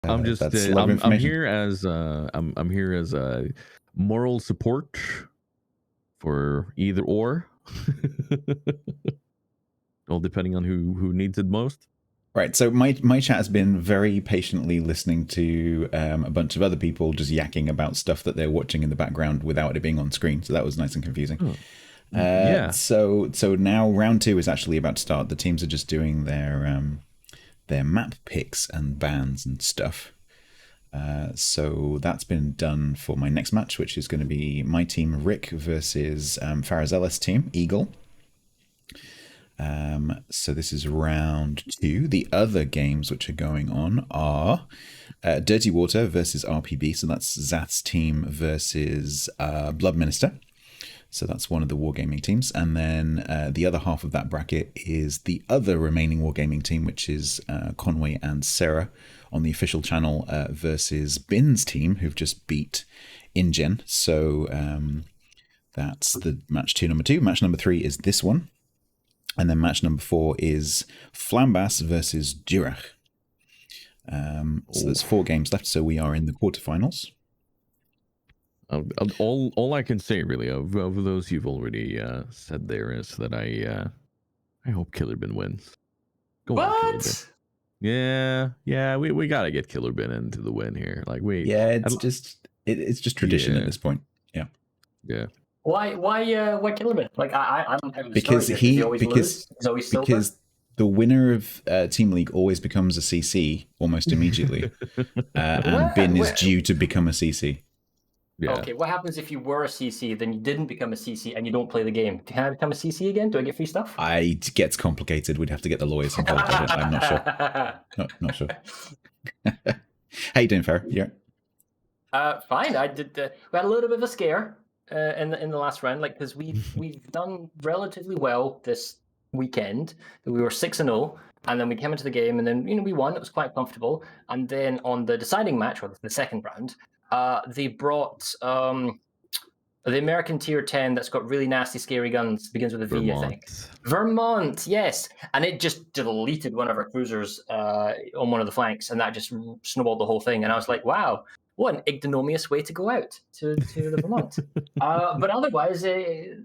That's a lot of information. I'm here as a moral support for either or. Well, depending on who needs it most. Right, so my chat has been very patiently listening to a bunch of other people just yakking about stuff that they're watching in the background without it being on screen. So that was nice and confusing. Oh. Yeah. So now round 2 is actually about to start. The teams are just doing their map picks and bans and stuff. So that's been done for my next match, which is going to be my team Rick versus Farazelleth's team Eagle. So this is round 2. The other games which are going on are Dirty Water versus RPB. So that's Zath's team versus Blood Minister. So that's one of the wargaming teams. And then the other half of that bracket is the other remaining wargaming team, which is Conway and Sarah on the official channel versus Bin's team, who've just beat InGen. So that's the match 2, number 2. Match number 3 is this one. And then match number 4 is Flambas versus Durach. So there's 4 games left, so we are in the quarterfinals. All I can say really of those you've already said there is that I hope Killer Bin wins. Go on, Killer Bin. Yeah, we gotta get Killer Bin into the win here. Like it's just tradition at this point. Yeah. Why Killer Bin? Like I'm because he's always the winner of Team League always becomes a CC almost immediately, and Bin is due to become a CC. Yeah. Okay, what happens if you were a CC, then you didn't become a CC, and you don't play the game? Can I become a CC again? Do I get free stuff? It gets complicated. We'd have to get the lawyers involved. I'm not sure. Not sure. How you doing, Farah? Yeah. Fine. I did. We had a little bit of a scare in the last round, like because we've done relatively well this weekend. We were 6-0, and then we came into the game, and then we won. It was quite comfortable, and then on the deciding match, or the second round. They brought the American Tier 10 that's got really nasty, scary guns. Begins with a V, I think. Vermont, yes. And it just deleted one of our cruisers on one of the flanks, and that just snowballed the whole thing. And I was like, wow, what an ignominious way to go out to the Vermont. But otherwise,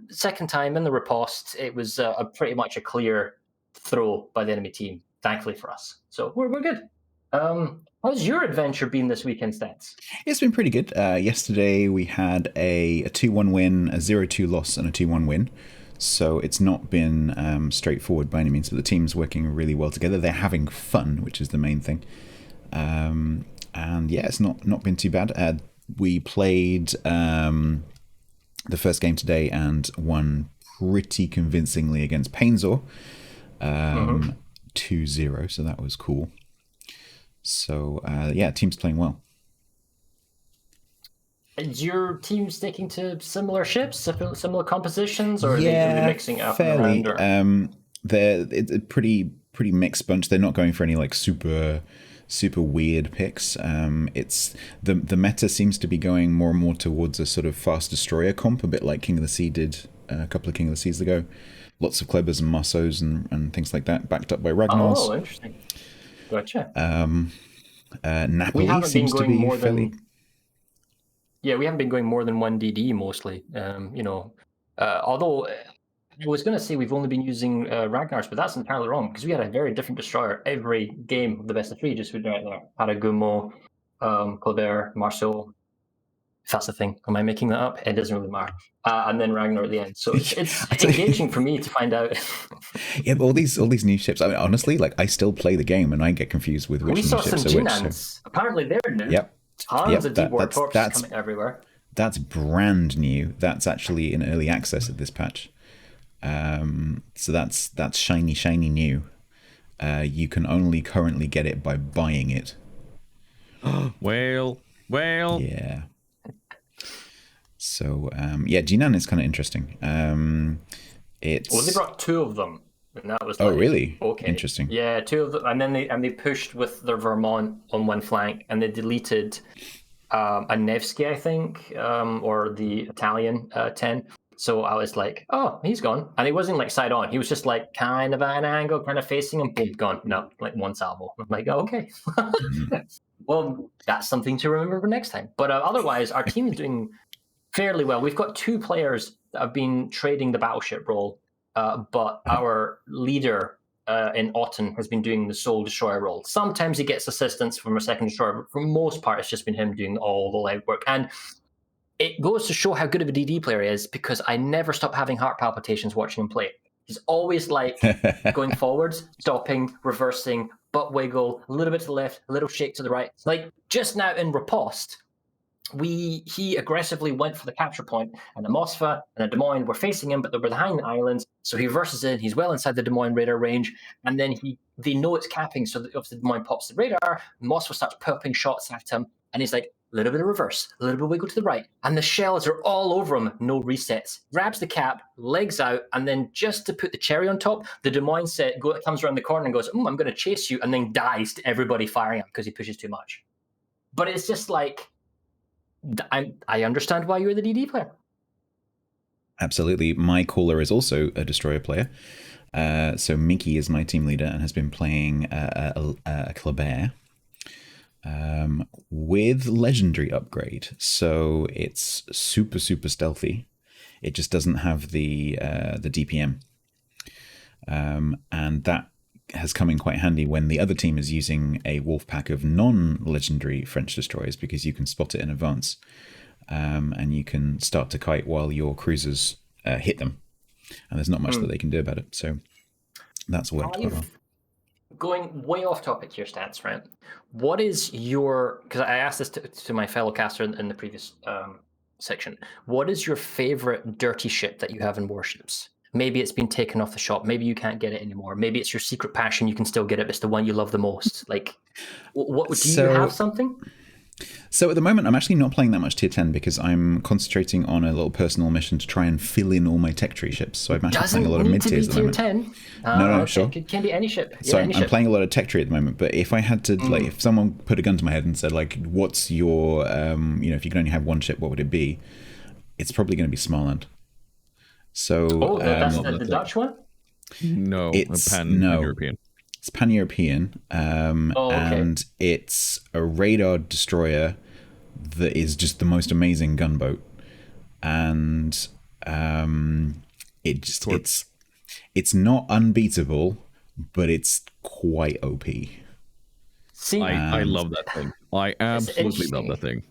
second time in the riposte, it was pretty much a clear throw by the enemy team, thankfully for us. So we're good. How's your adventure been this weekend, Stats? It's been pretty good. Yesterday we had a 2-1 win, a 0-2 loss, and a 2-1 win. So it's not been straightforward by any means, but the team's working really well together. They're having fun, which is the main thing. And yeah, it's not been too bad. We played the first game today and won pretty convincingly against Painzor, 2-0, so that was cool. So, yeah, team's playing well. Is your team sticking to similar ships, similar compositions, or are they mixing up? Fairly. They're a pretty mixed bunch. They're not going for any like super weird picks. It's the meta seems to be going more and more towards a sort of fast destroyer comp, a bit like King of the Sea did a couple of King of the Seas ago. Lots of Klebers and Marceaus and things like that, backed up by Ragnars. Oh, interesting. Gotcha. Napoli seems to be fairly. Yeah, we haven't been going more than 1 DD mostly. Although I was going to say we've only been using Ragnars, but that's entirely wrong because we had a very different destroyer every game of the best of 3. Just right there, Paragumo, Kleber, Marceau. If that's the thing, am I making that up? It doesn't really matter. And then Ragnar at the end. So it's engaging for me to find out. Yeah, but all these new ships. I mean, honestly, like I still play the game and I get confused with which new ships are which. We saw some Ginans. Apparently they're new. Yep. Tons of deep war torps coming everywhere. That's brand new. That's actually in early access at this patch. So that's shiny new. You can only currently get it by buying it. Whale. Yeah. So Jinan is kind of interesting. They brought 2 of them, and that was really? Okay, interesting. Yeah, 2 of them, and then they pushed with their Vermont on one flank, and they deleted a Nevsky, I think, or the Italian 10. So I was like, oh, he's gone. And he wasn't like side on. He was just like kind of at an angle, kind of facing him. Boom, gone. No, like one salvo. I'm like, oh, okay. Well, that's something to remember for next time. But otherwise, our team is doing fairly well. We've got 2 players that have been trading the battleship role, but our leader in Autumn has been doing the Soul Destroyer role. Sometimes he gets assistance from a second destroyer, but for the most part, it's just been him doing all the legwork. And it goes to show how good of a DD player he is, because I never stop having heart palpitations watching him play. He's always like going forwards, stopping, reversing, butt wiggle, a little bit to the left, a little shake to the right. Like just now in Riposte, he aggressively went for the capture point, and the Mosfa and the Des Moines were facing him, but they were behind the islands. So he reverses in, he's well inside the Des Moines radar range, and then they know it's capping, so obviously Des Moines pops the radar, Mosfa starts popping shots at him, and he's like, a little bit of reverse, a little bit of wiggle to the right, and the shells are all over him, no resets. Grabs the cap, legs out, and then just to put the cherry on top, the Des Moines set comes around the corner and goes, I'm going to chase you, and then dies to everybody firing him because he pushes too much. But it's just like, I understand why you're the DD player. Absolutely. My caller is also a destroyer player. So Minky is my team leader and has been playing a Kleber with legendary upgrade. So it's super, super stealthy. It just doesn't have the DPM. And that has come in quite handy when the other team is using a wolf pack of non-legendary French destroyers, because you can spot it in advance. And you can start to kite while your cruisers hit them, and there's not much that they can do about it. So that's worked quite well. Going way off topic here, Stats, right? What is your, because I asked this to my fellow caster in the previous section, what is your favorite dirty ship that you have in warships? Maybe it's been taken off the shop. Maybe you can't get it anymore. Maybe it's your secret passion. You can still get it, but it's the one you love the most. Like, what do you have something? So at the moment, I'm actually not playing that much tier 10 because I'm concentrating on a little personal mission to try and fill in all my tech tree ships. So I'm actually playing a lot of mid tiers at the moment. 10. No, sure. It can be any ship. So I'm playing a lot of tech tree at the moment. But if I had to, like, if someone put a gun to my head and said, like, what's your, if you could only have one ship, what would it be? It's probably going to be Smarland. So that's the Dutch one? No, it's pan-European. It's pan-European, and it's a radar destroyer that is just the most amazing gunboat, and it's not unbeatable, but it's quite OP. See, I love that thing. I absolutely love that thing.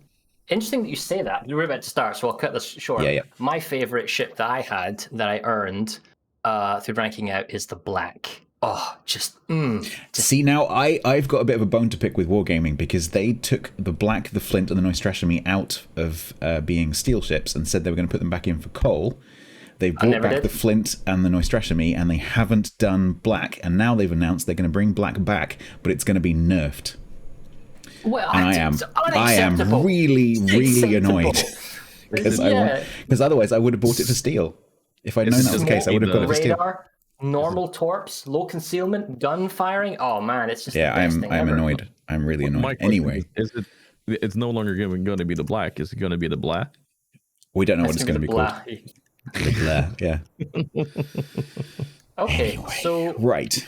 Interesting that you say that. We're about to start, so I'll cut this short. Yeah. My favorite ship that I had, that I earned through ranking out, is the Black. Oh, just See, now I've got a bit of a bone to pick with Wargaming, because they took the Black, the Flint, and the Nostrashemi out of being steel ships and said they were going to put them back in for coal. They brought back the Flint and the Nostrashemi, and they haven't done Black. And now they've announced they're going to bring Black back, but it's going to be nerfed. Well, and I am really, really annoyed because otherwise I would have bought it for steel. If I'd known that was the case, I would have got it for steel. Normal torps, low concealment, gun firing. Oh man, it's just I'm annoyed. I'm really annoyed. Anyway, it's no longer going to be the Black. Is it going to be the Black? We don't know what it's going to be called. The Black, yeah. Okay, anyway, so right.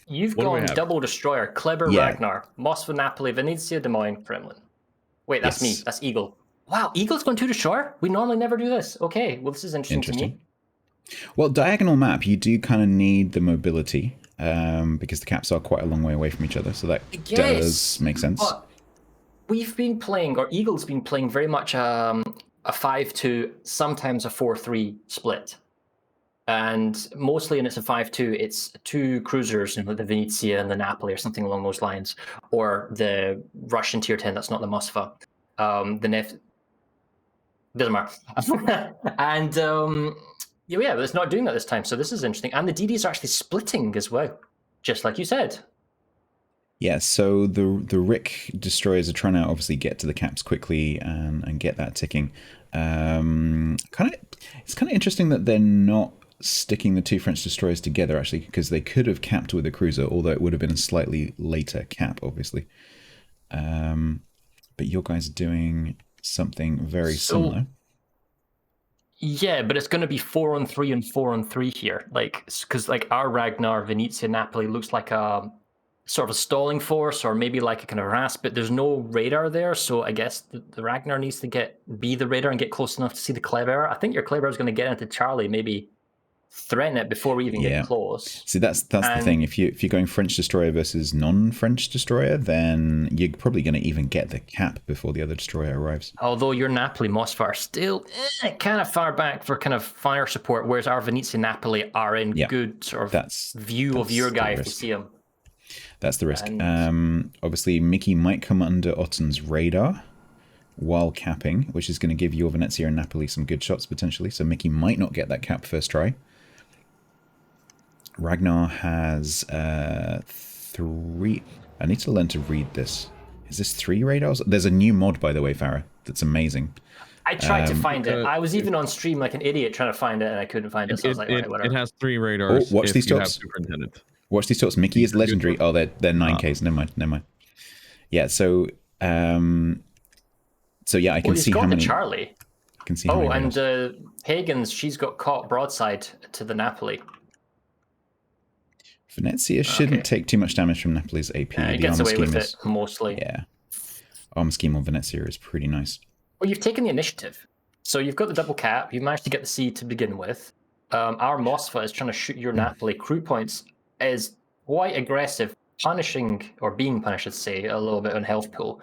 You've gone double destroyer, Kleber, Ragnar, Moskva, Napoli, Venezia, Des Moines, Kremlin. Wait, that's me. That's Eagle. Wow, Eagle's gone 2 destroyer? We normally never do this. Okay, well, this is interesting to me. Well, diagonal map, you do kind of need the mobility because the caps are quite a long way away from each other. So that does make sense. But we've been playing, or Eagle's been playing very much a 5-2, sometimes a 4-3 split. And mostly, and it's a 5-2, it's 2 cruisers, the Venezia and the Napoli or something along those lines, or the Russian tier 10, that's not the Moskva. The Nef doesn't matter. And but it's not doing that this time, so this is interesting. And the DDs are actually splitting as well, just like you said. Yeah, so the Rick destroyers are trying to obviously get to the caps quickly and get that ticking. It's kind of interesting that they're not sticking the 2 French destroyers together, actually, because they could have capped with a cruiser, although it would have been a slightly later cap, obviously. But your guys are doing something very similar. Yeah, but it's going to be 4-on-3 and 4-on-3 here. Like, because like our Ragnar, Venezia, Napoli looks like a sort of a stalling force, or maybe like a kind of rasp, but there's no radar there. So I guess the Ragnar needs to be the radar and get close enough to see the Kleber. I think your Kleber is going to get into Charlie, maybe threaten it before we even get close. See, that's the thing. If you're going French destroyer versus non-French destroyer, then you're probably going to even get the cap before the other destroyer arrives. Although your Napoli Mossfa are still kind of far back for kind of fire support, whereas our Venezia Napoli are in good sort of view of your guy if you see him. That's the risk. Obviously, Mickey might come under Otten's radar while capping, which is going to give your Venezia and Napoli some good shots potentially. So Mickey might not get that cap first try. Ragnar has 3. I need to learn to read this. Is this 3 radars? There's a new mod, by the way, Farah, that's amazing. I tried to find it. I was even on stream like an idiot trying to find it, and I couldn't find it. So I was like, all right, whatever. It has 3 radars. Oh, watch these talks. Watch these talks. Mickey is legendary. Oh, they're 9Ks. Never mind. Yeah. So yeah, I can see how many. Charlie. I can see. How many and Hagen's, she's got caught broadside to the Napoli. Venezia shouldn't take too much damage from Napoli's AP. It gets away with it mostly. Yeah. Armor scheme on Venezia is pretty nice. Well, you've taken the initiative. So you've got the double cap. You've managed to get the C to begin with. Our Mossfa is trying to shoot your Napoli. Crew points is quite aggressive, punishing, or being punished, I'd say, a little bit on health pool.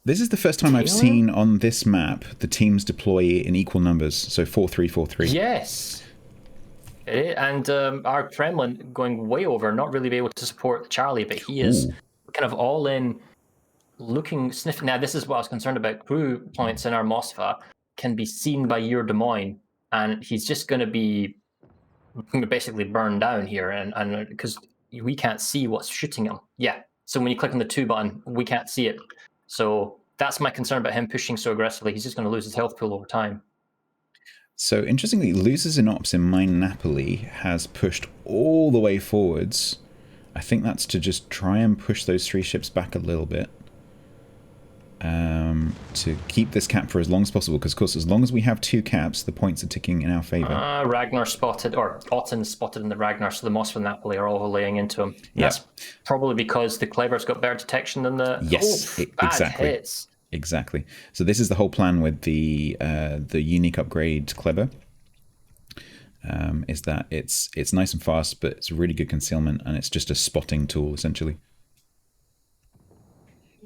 This is the first time I've seen on this map the teams deploy in equal numbers, so 4-3, 4-3. Yes. And our Kremlin going way over, not really be able to support Charlie, but he is kind of all in, looking, sniffing. Now, this is what I was concerned about. Crew points in our Mossfa can be seen by your Des Moines, and he's just going to be basically burned down here, and because we can't see what's shooting him. Yeah. So when you click on the 2 button, we can't see it. So that's my concern about him pushing so aggressively. He's just going to lose his health pool over time. So interestingly, Losers in Ops in my Napoli has pushed all the way forwards. I think that's to just try and push those 3 ships back a little bit. To keep this cap for as long as possible, because of course as long as we have 2 caps, the points are ticking in our favor. Ragnar spotted, or Otten spotted in the Ragnar, so the Mossfa and Napoli are all laying into him. Yeah. That's probably because the Kleber's got better detection than the exactly hits. Exactly. So this is the whole plan with the unique upgrade Kleber. Is that it's nice and fast, but it's really good concealment, and it's just a spotting tool essentially.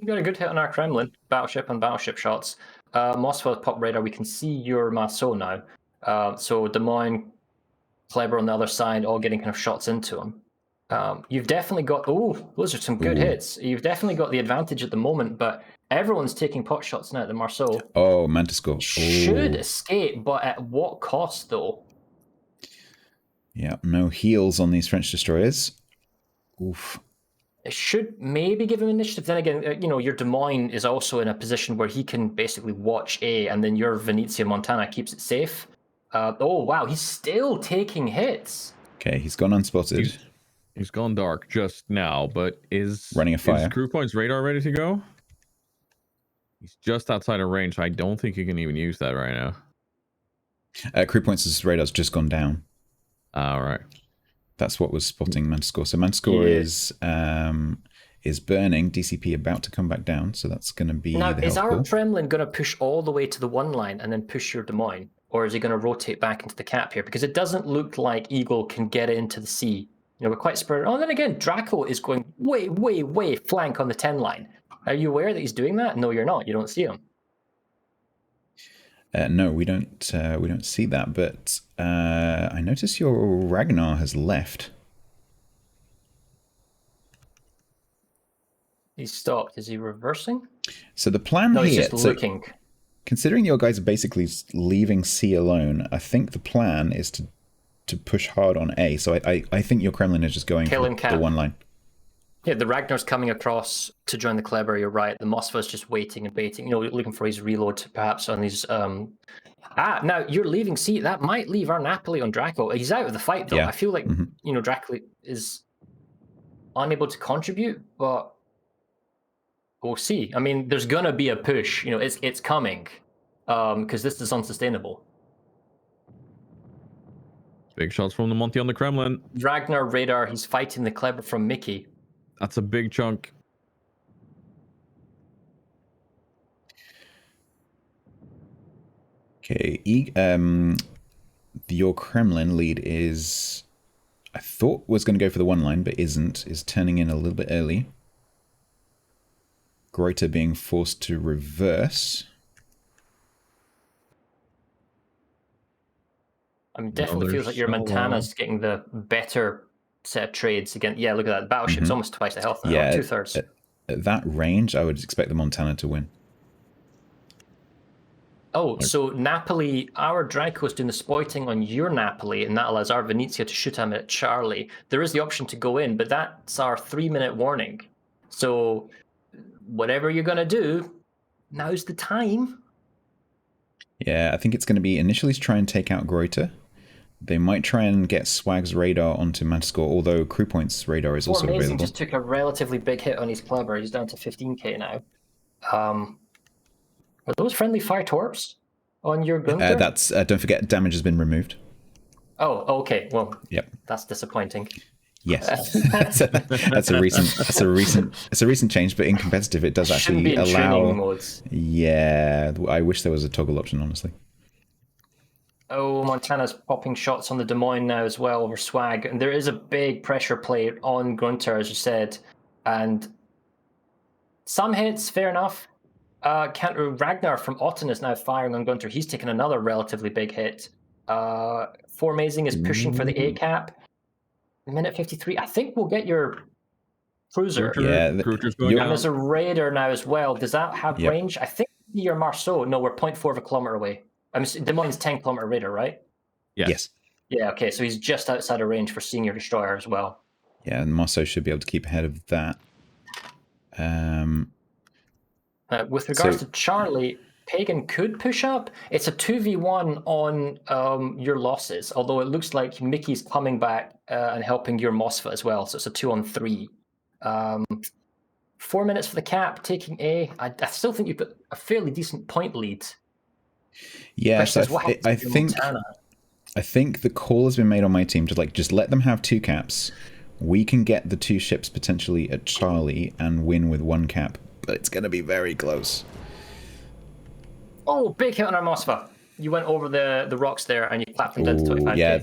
You got a good hit on our Kremlin, battleship and battleship shots. Mossfa's pop radar, we can see your Marceau now. So Des Moines, Kleber on the other side, all getting kind of shots into him. You've definitely got, those are some good hits. You've definitely got the advantage at the moment, but everyone's taking pot shots now at the Marceau. Oh, Mantiscore. Should escape, but at what cost though? Yeah, no heals on these French destroyers. Oof. It should maybe give him initiative. Then again, your Des Moines is also in a position where he can basically watch A, and then your Venezia Montana keeps it safe. Oh, wow, he's still taking hits. Okay, he's gone unspotted. He's gone dark just now, but is running a fire. Is Crew Point's radar ready to go? He's just outside of range. I don't think you can even use that right now. Crew Point's radar's just gone down. All right. That's what was spotting Mantiscore. So Mantiscore is burning. DCP about to come back down, so that's going to be now. The is our pool. Kremlin going to push all the way to the 1 line and then push your Des Moines, or is he going to rotate back into the cap here? Because it doesn't look like Eagle can get it into the sea. We're quite spread. Oh, and then again, Draco is going way, way, way flank on the 10 line. Are you aware that he's doing that? No, you're not. You don't see him. No, we don't see that, but I notice your Ragnar has left. He's stopped. Is he reversing? So the plan no, here... he's just looking. Considering your guys are basically leaving C alone, I think the plan is to push hard on A. So I think your Kremlin is just going for the 1 line. Yeah, the Ragnar's coming across to join the Kleber, you're right. The Mossfa's just waiting and baiting, looking for his reload perhaps on these... now you're leaving C. That might leave our Napoli on Draco. He's out of the fight though. Yeah. I feel like, Draco is unable to contribute, but... we'll see. I mean, there's gonna be a push. You know, it's coming, because this is unsustainable. Big shots from the Monty on the Kremlin. Ragnar radar. He's fighting the Kleber from Mickey. That's a big chunk. Okay, your Kremlin lead is, I thought was going to go for the one line, but isn't. Is turning in a little bit early. Greuter being forced to reverse. I mean, definitely feels like your Montana's getting the better set of trades again. Yeah, look at that. Battleship's almost twice the health now, Yeah, 2/3. At that range, I would expect the Montana to win. Oh, so Napoli, our Draco's doing the spoiting on your Napoli, and that allows our Venezia to shoot him at Charlie. There is the option to go in, but that's our 3-minute warning. So whatever you're going to do, now's the time. Yeah, I think it's going to be initially to try and take out Greuter. They might try and get Swag's radar onto Mantiscore, although Crew Point's radar is also Amazing available. just took a relatively big hit on his Kleber. He's down to 15k now. Are those friendly fire torps on your Gunther? That's don't forget, damage has been removed. Oh, okay. Well, yep. That's disappointing. Yes, that's a recent change, but in competitive, it does actually be in allow. training modes. Yeah, I wish there was a toggle option, honestly. Oh, Montana's popping shots on the Des Moines now as well over Swag, and there is a big pressure play on Grunter, as you said, and some hits, fair enough. Ragnar from Otten is now firing on Gunter. He's taken another relatively big hit. Formazing is pushing for the A cap. Minute 53. I think we'll get your cruiser. Yeah, and there's a raider now as well. Does that have range? I think your Marceau. No, we're 0.4 of a kilometer away. I mean, Des Moines 10-kilometer raider, right? Yes. Yeah. Okay. So he's just outside of range for Senior Destroyer as well. Yeah, and Marceau should be able to keep ahead of that. With regards to Charlie, Pagan could push up. It's a 2v1 on your losses, although it looks like Mickey's coming back and helping your Mosfa as well, so it's a 2-on-3. 4 minutes for the cap, taking A. I still think you've got a fairly decent point lead. Yeah, so I think the call has been made on my team to just let them have 2 caps. We can get the 2 ships potentially at Charlie and win with 1 cap. But it's going to be very close. Oh, big hit on our Mosfa. You went over the rocks there and you clapped them down to 25k. Yeah,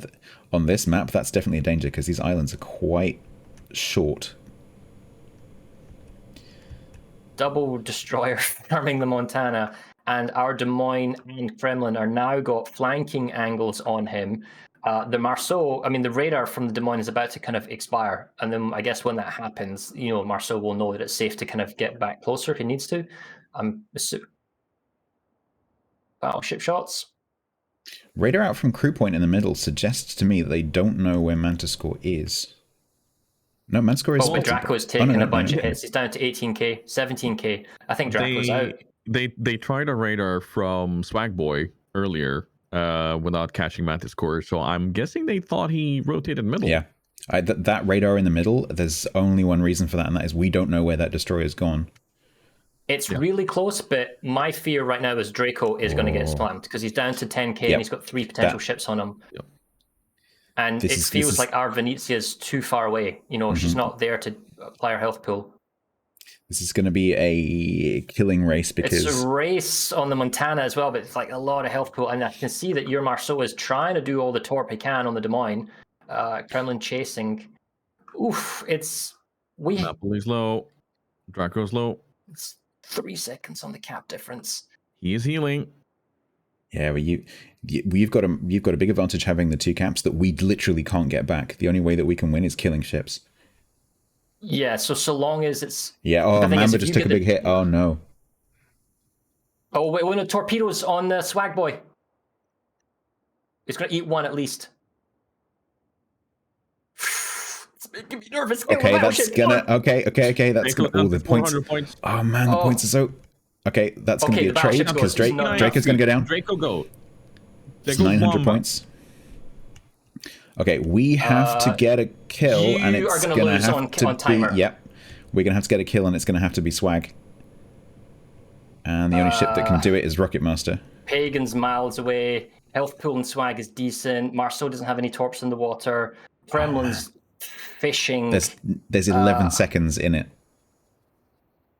on this map, that's definitely a danger because these islands are quite short. Double destroyer farming the Montana, and our Des Moines and Kremlin are now got flanking angles on him. The Marceau, I mean, the radar from the Des Moines is about to kind of expire. And then I guess when that happens, Marceau will know that it's safe to kind of get back closer if he needs to. Battleship shots. Radar out from Crew Point in the middle suggests to me that they don't know where Mantiscore is. No, Mantiscore is... Oh, Draco's taking a bunch of hits. He's down to 18k, 17k. I think Draco's out. They tried a radar from Swagboy earlier. Without catching Mantiscore, so I'm guessing they thought he rotated middle. Yeah, that radar in the middle, there's only one reason for that, and that is we don't know where that destroyer's gone. It's really close, but my fear right now is Draco is going to get slammed because he's down to 10k and he's got 3 potential ships on him. Yep. And it feels like our Venezia is too far away. She's not there to apply her health pool. This is going to be a killing race because... It's a race on the Montana as well, but it's like a lot of health pool. And I can see that your Marceau is trying to do all the torp he can on the Des Moines. Kremlin chasing. Oof, Napoli's low. Draco's low. It's 3 seconds on the cap difference. He is healing. Yeah, well, you've got a big advantage having the 2 caps that we literally can't get back. The only way that we can win is killing ships. Yeah, so long as it's... Yeah, Mamba just took a big hit. Oh, no. Oh, wait, no, torpedoes on the Swag Boy. He's going to eat 1 at least. It's making me nervous. Okay, that's gonna... Okay, that's gonna... Oh, the points. Oh, man, the points are so... Okay, that's gonna be a trade because Drake is gonna go down. Draco go. It's 900 points. Okay, we have to get a kill, and it's gonna have to be... Yep, we're gonna have to get a kill, and it's gonna have to be Swag. And the only ship that can do it is Rocket Master. Pagan's miles away. Health pool and swag is decent. Marceau doesn't have any torps in the water. Kremlin's fishing. There's 11 seconds in it.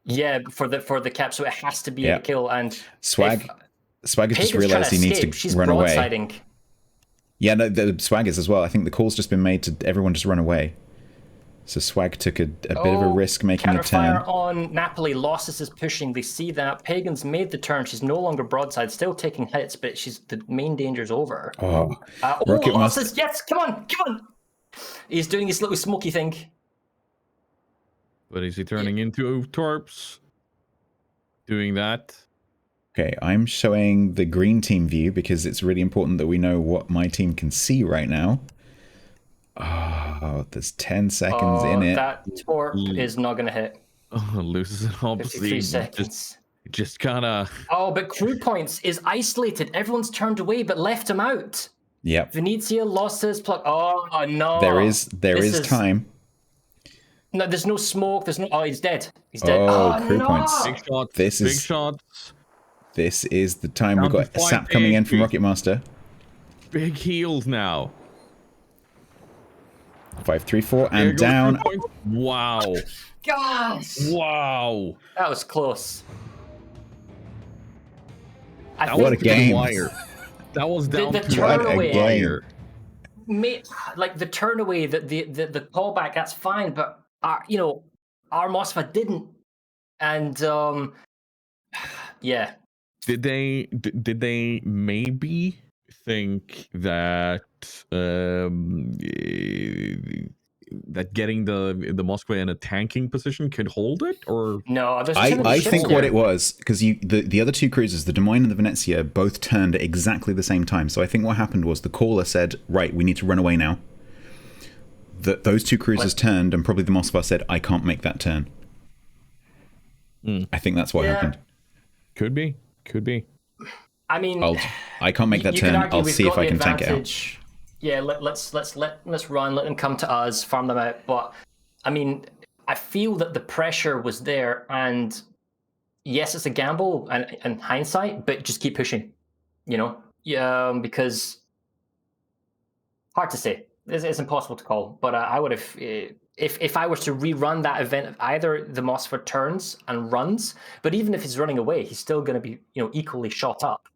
Yeah, for the cap, so it has to be a kill. And Swag has just realized he needs to She's run away. broadsiding. Yeah, no, the Swag is as well. I think the call's just been made to everyone just run away. So Swag took a bit of a risk making a turn. Counterfire on Napoli. Losses is pushing. They see that. Pagan's made the turn. She's no longer broadside, still taking hits, but the main danger's over. Rocket Losses. Master. Yes, come on. He's doing his little smoky thing. But is he turning into torps? Doing that? Okay, I'm showing the green team view because it's really important that we know what my team can see right now. Oh, there's 10 seconds in it. That torp is not going to hit. Oh, loses an 53 seconds. Just kind of... Oh, but crew points is isolated. Everyone's turned away but left him out. Yep. Venezia lost his plug. Oh, no. There is time. No, there's no smoke. There's no... Oh, he's dead. He's dead. Crew points. Big shots. Big shots. This is the time. We've got a sap coming in from Rocket Master. Big heals now. 5, 3, 4, and down. Wow. Gosh. Wow. That was close. What a game. That was down the to turn away. wire. Like the turn away, the callback, that's fine, but our Mosfa didn't. And yeah. Did they maybe think that that getting the Moskva in a tanking position could hold it, or no? I think what it was, because the other two cruisers, the Des Moines and the Venezia, both turned at exactly the same time. So I think what happened was the caller said, "Right, we need to run away now." Those two cruisers turned, and probably the Moskva said, "I can't make that turn." I think that's what happened. Could be. I mean, I can't make that turn. I'll see if I can tank it out. Yeah, let's run. Let them come to us, farm them out. But I mean, I feel that the pressure was there, and yes, it's a gamble and hindsight, but just keep pushing. Because hard to say. It's impossible to call. But I would have, if I was to rerun that event, either the Moskva turns and runs, but even if he's running away, he's still going to be equally shot up.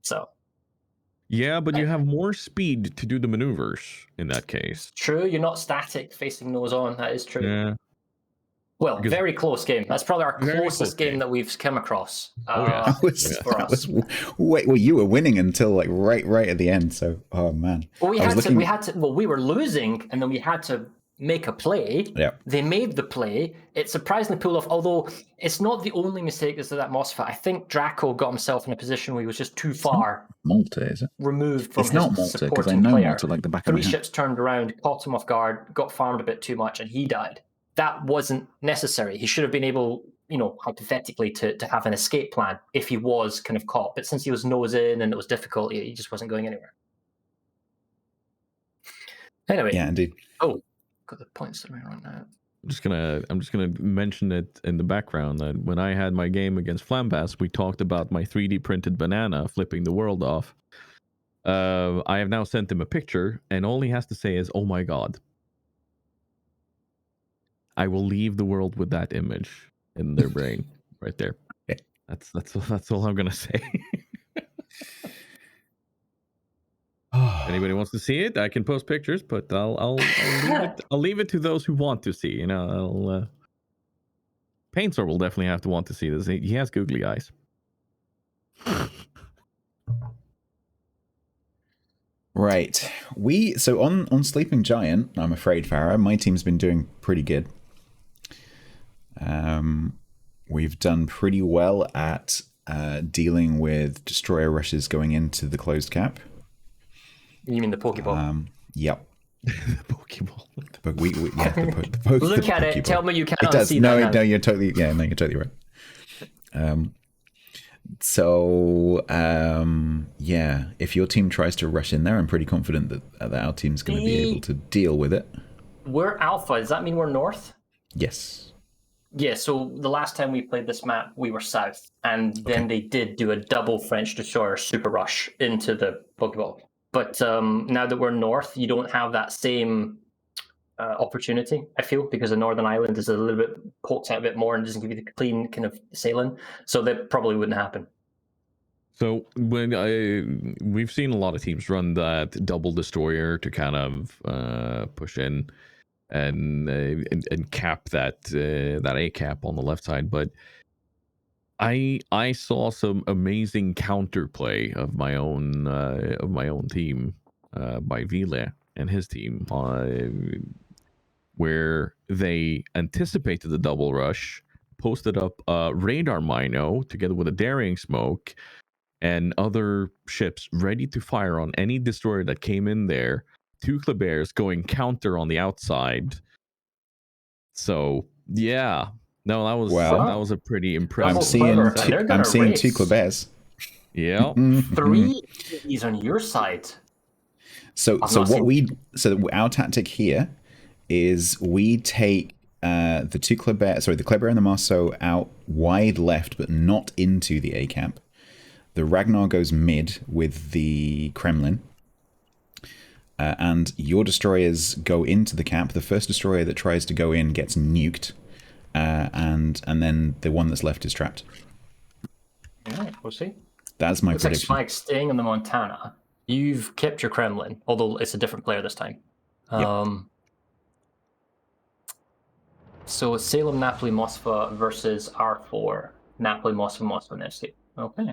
So. Yeah, but you have more speed to do the maneuvers in that case. True, you're not static facing nose on. That is true. Yeah. Well, very close game. That's probably our closest game that we've come across. For us. Well, you were winning until like right at the end. So, oh man. Well, we were losing, and then we had to make a play. Yeah. They made the play. It surprisingly pulled off, although it's not the only mistake that's that Mosfa. I think Draco got himself in a position where he was just too far Malta, is it? removed from it's his not Malta, because I know player. Malta like the back of my hand. 3 ships turned around, caught him off guard, got farmed a bit too much, and he died. That wasn't necessary. He should have been able, hypothetically, to have an escape plan if he was kind of caught. But since he was nose in and it was difficult, he just wasn't going anywhere. Anyway. Yeah, indeed. Oh, got the points that right now. I'm just gonna mention it in the background that when I had my game against Flambas, we talked about my 3D printed banana flipping the world off. I have now sent him a picture, and all he has to say is, "Oh my god." I will leave the world with that image in their brain, right there. Okay. That's all I'm gonna say. Anybody wants to see it, I can post pictures, but I'll leave it to those who want to see. Paintsor will definitely have to want to see this. He has googly eyes. Right. So on Sleeping Giant, I'm afraid, Farah, my team's been doing pretty good. We've done pretty well at dealing with destroyer rushes going into the closed cap. You mean the Pokeball? Yep. The Pokeball. Look at it. Tell me you cannot see that. No, you're totally right. If your team tries to rush in there, I'm pretty confident that our team's going to be able to deal with it. We're alpha. Does that mean we're north? Yes. Yeah, so the last time we played this map, we were south, and then they did do a double French Destroyer super rush into the Pokeball. But now that we're north, you don't have that same opportunity, I feel, because the Northern Island is a little bit pokes out a bit more and doesn't give you the clean kind of sailing. So that probably wouldn't happen. So we've seen a lot of teams run that double destroyer to kind of push in and cap that A cap on the left side, but I saw some amazing counterplay of my own team by Vile and his team, where they anticipated the double rush, posted up a radar mino together with a daring smoke and other ships ready to fire on any destroyer that came in there. 2 Klebears going counter on the outside. So yeah, no, that was a pretty impressive. I'm seeing 2 Klebears. Yeah, 3 EVs on your side. So our tactic here is we take the 2 Klebear, the Klebear and the Marceau out wide left, but not into the A cap. The Ragnar goes mid with the Kremlin. And your destroyers go into the cap. The first destroyer that tries to go in gets nuked. And then the one that's left is trapped. Yeah, we'll see. That's my prediction. Like Spike staying on the Montana. You've kept your Kremlin, although it's a different player this time. Yep. So Salem, Napoli, Moskva versus R4. Napoli, Moskva, Moskva, Nevsky. Okay.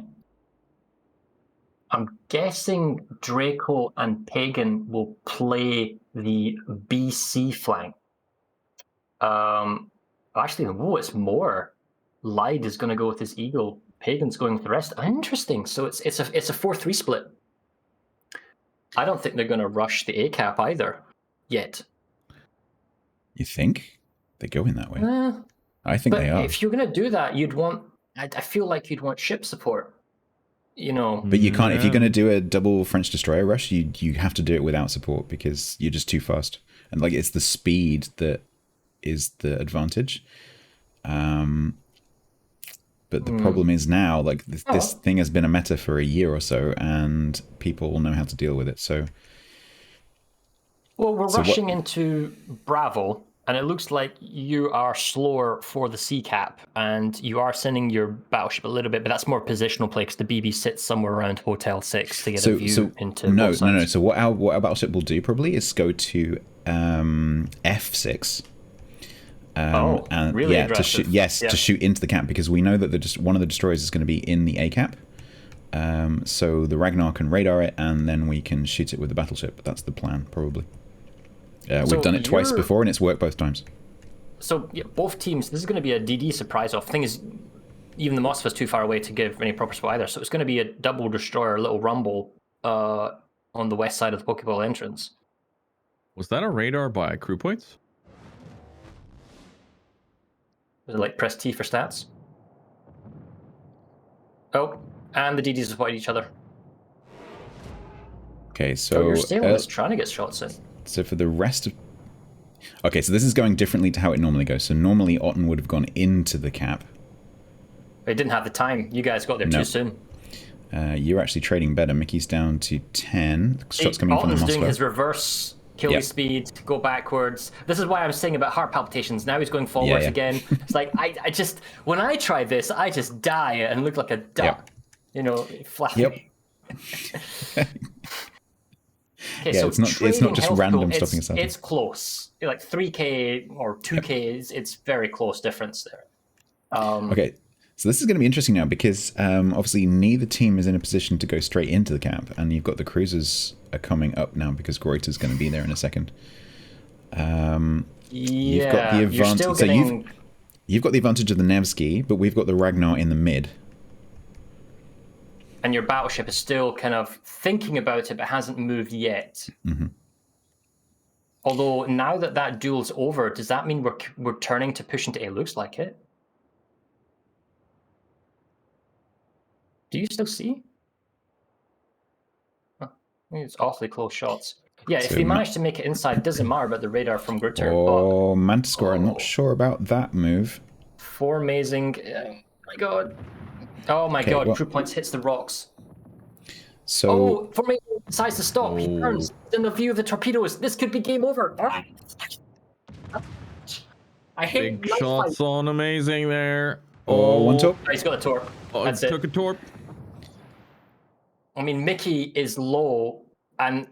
I'm guessing Draco and Pagan will play the BC flank. Actually, it's more. Lyde is going to go with his Eagle. Pagan's going with the rest. Interesting. So it's a 4-3 split. I don't think they're going to rush the A cap either yet. You think they go in that way? I think they are. If you're going to do that, I feel like you'd want ship support. But you can't. If you're going to do a double French destroyer rush, you have to do it without support because you're just too fast. And like it's the speed that is the advantage. But the problem is now, like this thing has been a meta for a year or so, and people will know how to deal with it. So, we're rushing into Bravo. And it looks like you are slower for the C cap, and you are sending your battleship a little bit, but that's more positional play because the BB sits somewhere around Hotel 6 to get a view into No. So what our battleship will do probably is go to F6. And really aggressive. To shoot into the cap, because we know that one of the destroyers is going to be in the A cap. So the Ragnar can radar it, and then we can shoot it with the battleship. That's the plan, probably. We've done it twice before, and it's worked both times. So both teams, this is going to be a DD surprise off. Thing is, even the Moskva's too far away to give any proper spot either. So it's going to be a double destroyer, little rumble on the west side of the Pokeball entrance. Was that a radar by crew points? Was it like press T for stats? Oh, and the DDs avoid each other. Okay, so your Salem is trying to get shots in. So for the rest of... Okay, so this is going differently to how it normally goes. So normally Otten would have gone into the cap. It didn't have the time. You guys got there too soon. You're actually trading better. Mickey's down to 10. Shots coming from the Moskva. Doing his reverse kill speed, go backwards. This is why I was saying about heart palpitations. Now he's going forwards again. It's like, I just... When I try this, I just die and look like a duck. Flapping. Yep. Okay, so it's not just random stopping us. It's close. Like 3k or 2k, it's very close difference there. Okay, so this is going to be interesting now because obviously neither team is in a position to go straight into the camp, and you've got the cruisers are coming up now because Greuter's going to be there in a second. You've got the advantage. So you've got the advantage of the Nevsky, but we've got the Ragnar in the mid. And your battleship is still kind of thinking about it, but hasn't moved yet. Mm-hmm. Although now that duel's over, does that mean we're turning to push into A? Looks like it. Do you still see? Oh, it's awfully close shots. Yeah, if they manage to make it inside, it doesn't matter about the radar from Greuter. Oh, Mantiscore, I'm not sure about that move. 4 amazing. Oh my god. Oh my Okay, god, well- crew points hits the rocks. So Oh, formation decides to stop. He turns in the view of the torpedoes. This could be game over. I hate Big knife shots fight. on amazing there. one torp. Oh, he's got a torp. Oh, That's took it. a torp. I mean, Mickey is low, and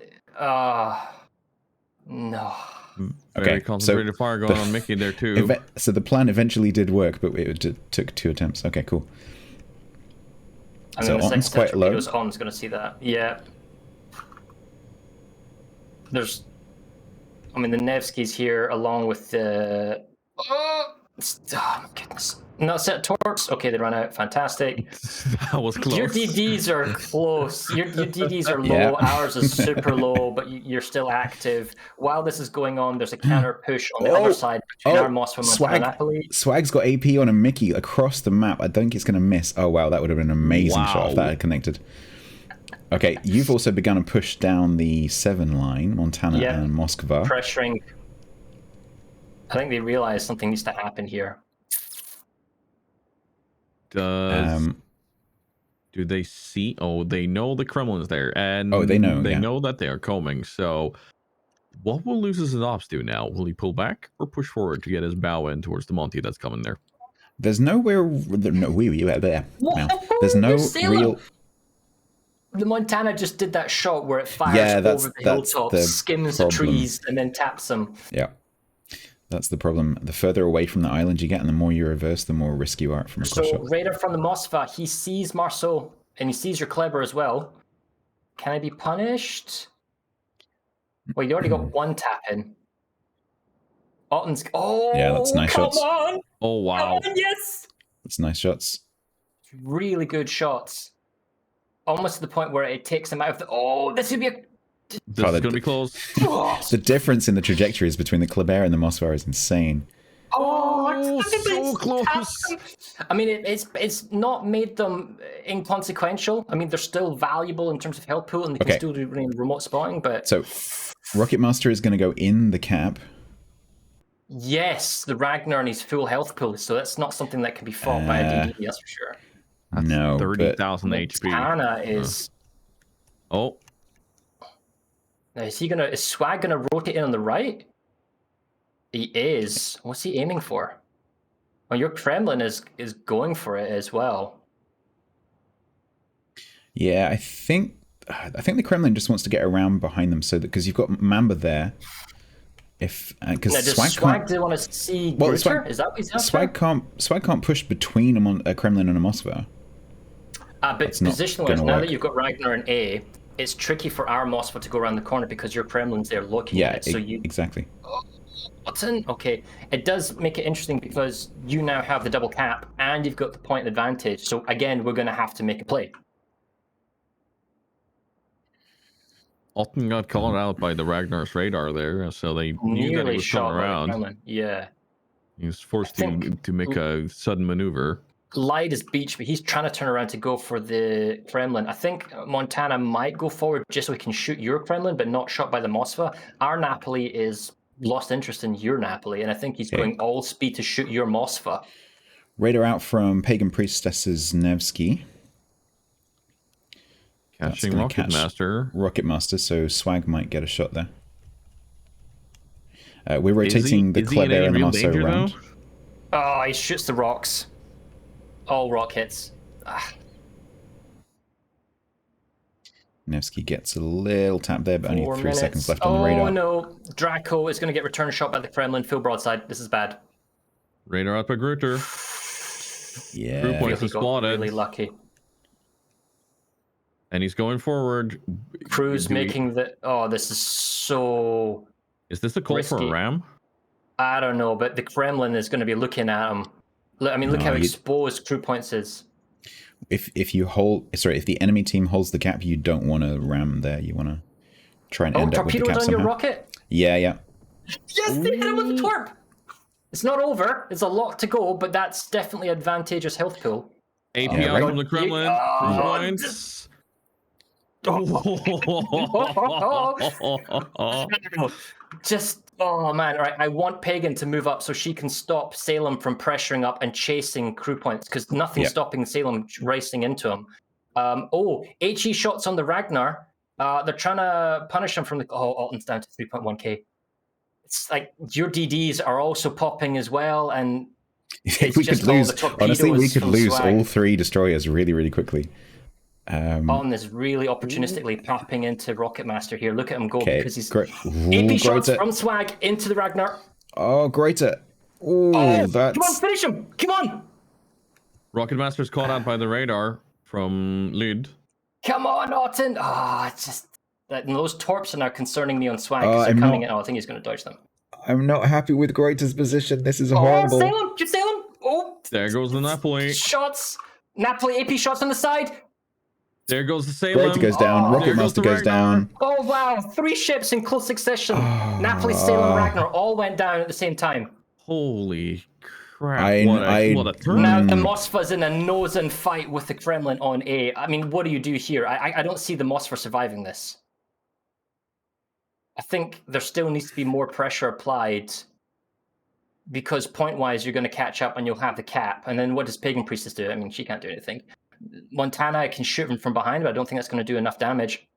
no. Very Okay, concentrated so fire going on Mickey there too. So the plan eventually did work, but it took 2 attempts. Okay, cool. And So then the Otton's second quite low. torpedoes, Otton's going to see that. Yeah. There's, I mean, the Nevsky's here along with the. Oh my goodness! No set torps. Okay, they run out. Fantastic. That was close. Your DDs are close. Your DDs are low. Yeah. Ours is super low, but you're still active. While this is going on, there's a counter push on the other side between our Mossman and Napoli. Swag's got AP on a Mickey across the map. I don't think it's going to miss. Oh, wow. That would have been an amazing shot if that had connected. Okay, you've also begun to push down the 7 line, Montana and Moskva. Pressuring. I think they realize something needs to happen here. Do they see? Oh, they know the Kremlin's there, and they know. They yeah. know that they are coming. So, what will Lucis' ops do now? Will he pull back or push forward to get his bow in towards the Monty that's coming there? There's nowhere. There's no real. The Montana just did that shot where it fires over the hilltop, skims the trees, and then taps them. Yeah. That's the problem. The further away from the island you get, and the more you reverse, the more risk you are from a cross shot. So, Raider from the Moskva, he sees Marceau, and he sees your Kleber as well. Can I be punished? Well, you already got 1 tap in. Otton's. Oh, yeah, that's nice shots. On. Oh, wow. Come on, yes! That's nice shots. Really good shots. Almost to the point where it takes him out of the. Oh, this would be a. This is going to be close. The difference in the trajectories between the Kleber and the Moskva is insane. Oh, so close. I mean, it's not made them inconsequential. I mean, they're still valuable in terms of health pool, and they can still do remote spotting. But so, Rocket Master is going to go in the cap. Yes, the Ragnar and his full health pool, so that's not something that can be fought by a DD, that's for sure. That's no, 30,000 HP. Montana is. Oh. Now, is Swag gonna rotate in on the right? He is. What's he aiming for? Well, your Kremlin is going for it as well. Yeah, I think the Kremlin just wants to get around behind them, so that because you've got Mamba there. If because Swag do want to see Grutter? Is that what he's after? Swag can't push between a Kremlin and a Moskva. But position-wise, now that you've got Ragnar and A, it's tricky for our Moskva to go around the corner because your Kremlin's there looking at it. So exactly. What's in? Okay, it does make it interesting because you now have the double cap and you've got the point advantage. So again, we're going to have to make a play. Otton got called out by the Ragnar's radar there, so they knew that he was coming around. Yeah. He was forced to make a sudden maneuver. Light is beach, but he's trying to turn around to go for the Kremlin. I think Montana might go forward just so he can shoot your Kremlin, but not shot by the Moskva. Our Napoli is lost interest in your Napoli, and I think he's going all speed to shoot your Moskva. Radar out from Pagan Priestess's Nevsky. Catching Rocket Master, so Swag might get a shot there. We're rotating the Kleber and the Marceau around. Oh, he shoots the rocks. All rock hits. Nevsky gets a little tap there, but only 3 seconds left on the radar. Oh no, Draco is going to get return shot by the Kremlin. Full broadside. This is bad. Radar out by Grutter. Yeah. Crew points is spotted. Really lucky. And he's going forward. Crew's making the. Oh, this is so. Is this a call for a ram? I don't know, but the Kremlin is going to be looking at him. I mean, look how exposed Crew points is. If the enemy team holds the cap, you don't want to ram there. You want to try and end up with the cap torpedoes on somehow. your rocket? Yeah. Yes, they hit him with the torp. It's not over. It's a lot to go, but that's definitely advantageous health pool. API from the Kremlin. Points. Just Oh man, right. I want Pagan to move up so she can stop Salem from pressuring up and chasing crew points because nothing's stopping Salem racing into him. HE shots on the Ragnar. They're trying to punish him from the. Oh, Alton's down to 3.1k. It's like your DDs are also popping as well, and we could lose. Honestly, we could lose all 3 destroyers really, really quickly. Alton is really opportunistically popping into Rocket Master here. Look at him go because he's AP shots from Swag into the Ragnar. Oh, greater! Oh, that's... Come on, finish him! Come on! Rocket Master's caught out by the radar from Lyd. Come on, Alton! It's just that those torps are now concerning me on Swag because they're coming in. Oh, I think he's going to dodge them. I'm not happy with Greater's position. This is horrible. Salem! Just Salem! Oh! There goes the Napoli. Shots! Napoli AP shots on the side. There goes the Salem. Greater goes down. Rocket Master goes down. Oh wow! 3 ships in close succession. Napoli, Salem, Ragnar all went down at the same time. Holy crap! What a turn! Now the Moskva's in a nose-in fight with the Kremlin on A. I mean, what do you do here? I don't see the Moskva surviving this. I think there still needs to be more pressure applied because point-wise you're going to catch up and you'll have the cap. And then what does Pagan Priestess do? I mean, she can't do anything. Montana can shoot him from behind, but I don't think that's going to do enough damage.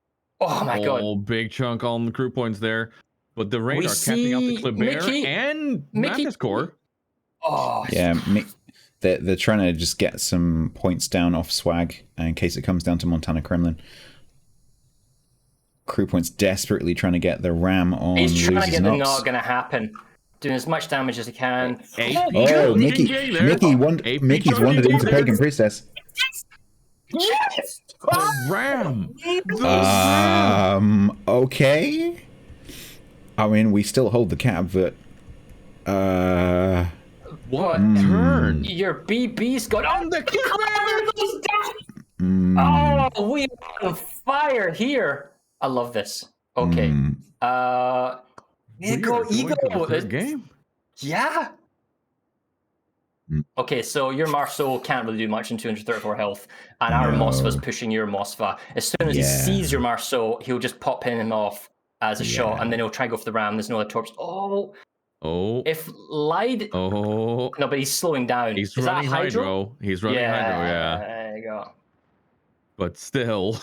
Oh my god. Oh, big chunk on the crew points there. But the radar catching out the Kleber and Mantis Core. Oh, yeah. They're trying to just get some points down off Swag in case it comes down to Montana Kremlin. Crew points desperately trying to get the ram on. He's trying to get the Nox. not going to happen. Doing as much damage as he can. Mickey's wandered into Pagan Priestess. Yes! Ram! Okay. I mean, we still hold the cap, but... What turn? Your BB's got on the Oh, we are on fire here. I love this. Okay. Ego. Game. Yeah. Okay, so your Marceau can't really do much in 234 health, and our Moskva's pushing your Moskva. As soon as he sees your Marceau, he'll just pop in and off as a shot, and then he'll try to go for the ram. There's no other torps. Oh. If Lyde... Oh. No, but he's slowing down. He's running hydro. He's running hydro, yeah. There you go. But still.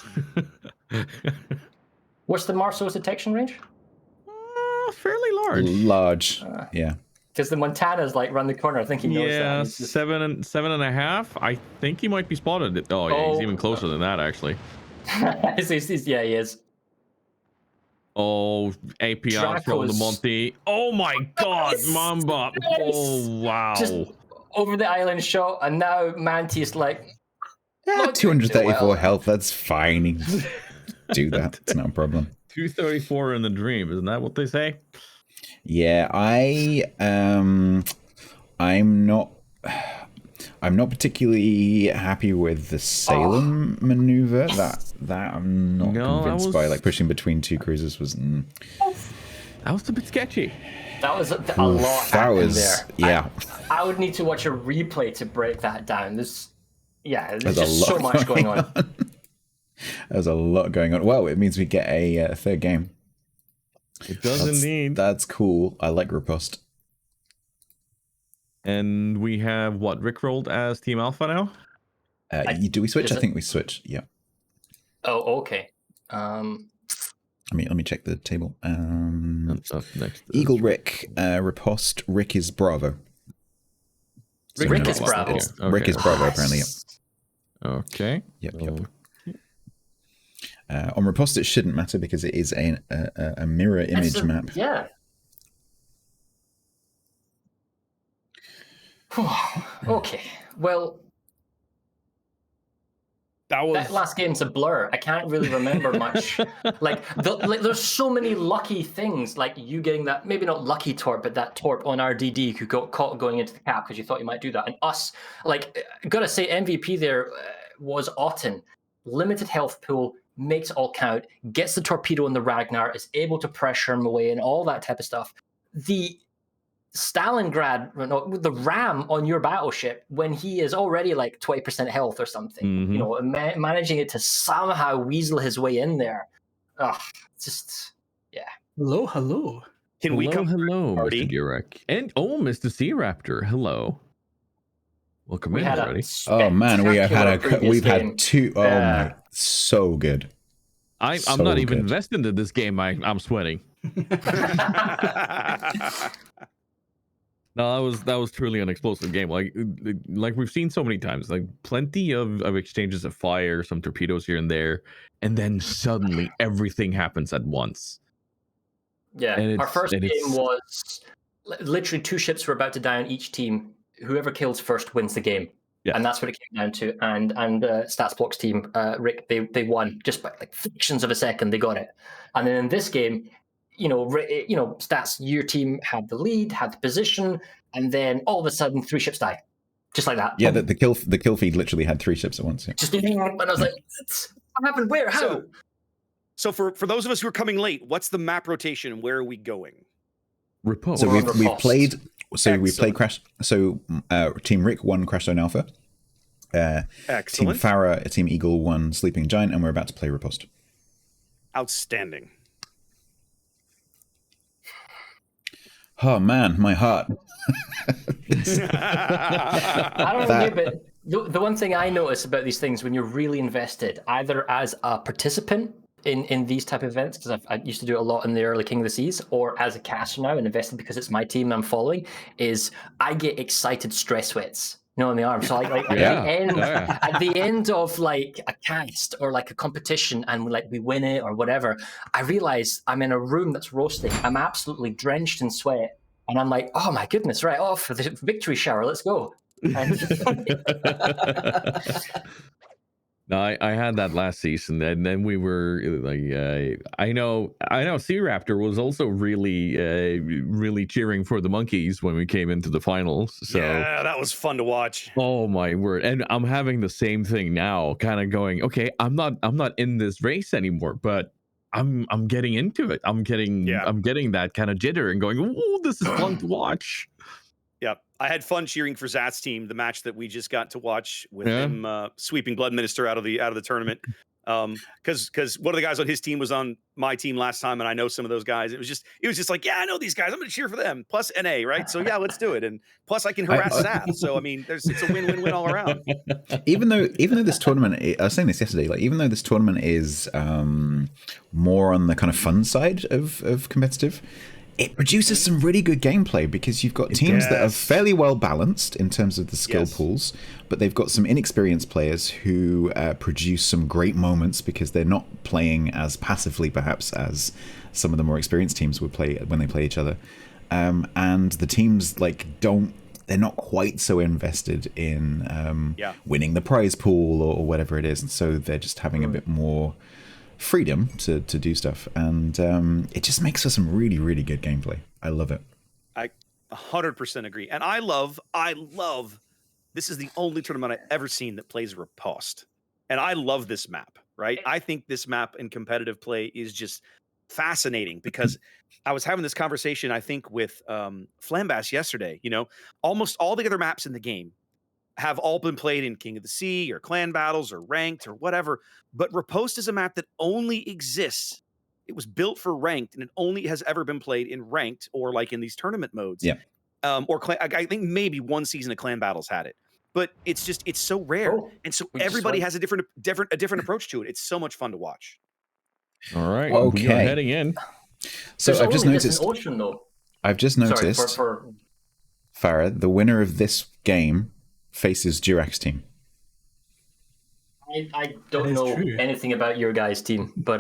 What's the Marceau's detection range? Fairly large. Yeah. Because the Montana's like run the corner. I think he knows that. Yeah, 7.5. I think he might be spotted. Oh, yeah, he's even closer than that, actually. Yeah, he is. Oh, API from the Monty. Oh my god, Mamba. Oh, wow. Just over the island shot, and now Mantis like... 234 health, that's fine. Do that, it's no problem. 234 in the dream, isn't that what they say? Yeah, I'm not particularly happy with the Salem maneuver. That I'm not convinced by. Like pushing between 2 cruisers was. That was a bit sketchy. That was a lot happened there. Yeah. I would need to watch a replay to break that down. There's just so much going on. There's a lot going on. Well, it means we get a third game. It does indeed. That's cool. I like Riposte. And we have what, Rickrolled as Team Alpha now? Do we switch? I think we switch. Yeah. Oh, okay. Let me check the table. Up next. Eagle Rick, Riposte. Rick is Bravo. Rick is Bravo. Okay. Rick is Bravo, apparently. Yep. Okay. Yep. On Riposte, it shouldn't matter because it is a mirror image map. Yeah. Okay. Well, that last game's a blur. I can't really remember much. There's so many lucky things, like you getting that, maybe not lucky torp, but that torp on RDD who got caught going into the cap because you thought you might do that. And us, gotta say, MVP there was Otten. Limited health pool, makes all count, gets the torpedo in the Ragnar, is able to pressure him away and all that type of stuff. The Stalingrad, the ram on your battleship when he is already like 20% health or something, managing it to somehow weasel his way in there. Just, yeah. Hello. Can we come? Hello, party? Mr. Durek. And Mr. Sea Raptor. Hello. Welcome We in, had everybody. Oh man, we've game. had two. Oh my, so good. I'm So not even good. invested into this game. I'm sweating. No, that was truly an explosive game. Like we've seen so many times, like plenty of exchanges of fire, some torpedoes here and there, and then suddenly everything happens at once. Yeah, And our first and game was literally 2 ships were about to down each team. Whoever kills first wins the game. Yeah. And that's what it came down to. And StatsBloke's team, Rick, they won just by like fractions of a second. They got it. And then in this game, Stats, your team had the lead, had the position, and then all of a sudden 3 ships die, just like that. Yeah, the kill feed literally had 3 ships at once. Yeah. Just and I was like, what happened? Where? How? So for those of us who are coming late, what's the map rotation and where are we going? Repose. So we've played. So Excellent. we played Crash. So Team Rick won Crash Zone Alpha. Team Excellent. Farah, Team Eagle won Sleeping Giant, and we're about to play Riposte. Outstanding. Oh man, my heart. I don't know, but the one thing I notice about these things when you're really invested, either as a participant in these type of events, because I used to do it a lot in the early King of the Seas, or as a caster now and invested because it's my team I'm following, is I get excited stress sweats. On the arm. So like at the end of like a cast or like a competition and like we win it or whatever, I realize I'm in a room that's roasting. I'm absolutely drenched in sweat. And I'm like, oh my goodness, right, off for the victory shower, let's go. No, I had that last season, and then we were like, I know, Sea Raptor was also really cheering for the monkeys when we came into the finals. So yeah, that was fun to watch. Oh my word! And I'm having the same thing now, kind of going, okay, I'm not in this race anymore, but I'm getting into it. I'm getting that kind of jitter and going, oh, this is fun to watch. Yeah, I had fun cheering for Zat's team, the match that we just got to watch with him sweeping Blood Minister out of the tournament. Because one of the guys on his team was on my team last time, and I know some of those guys. It was just like, yeah, I know these guys. I'm going to cheer for them. Plus NA, right? So yeah, let's do it. And plus I can harass Zat. So I mean, it's a win-win-win all around. Even though this tournament, I was saying this yesterday, like even though this tournament is more on the kind of fun side of competitive, it produces some really good gameplay because you've got teams that are fairly well balanced in terms of the skill pools, but they've got some inexperienced players who produce some great moments because they're not playing as passively perhaps as some of the more experienced teams would play when they play each other. And the teams they're not quite so invested in winning the prize pool or whatever it is, and so they're just having a bit more freedom to do stuff, and it just makes for some really, really good gameplay. I love it. I 100% agree, and I love. This is the only tournament I've ever seen that plays Riposte, and I love this map. Right, I think this map in competitive play is just fascinating because I was having this conversation, I think, with Flambass yesterday. Almost all the other maps in the game have all been played in King of the Sea or clan battles or ranked or whatever. But Riposte is a map that only exists. It was built for ranked, and it only has ever been played in ranked or like in these tournament modes. Yeah. I think maybe one season of clan battles had it, but it's so rare, and so everybody has a different approach to it. It's so much fun to watch. All right, okay, we are heading in. So I've just noticed. I've just noticed. Farah, the winner of this game faces Durek's team. I don't know anything about your guys' team, but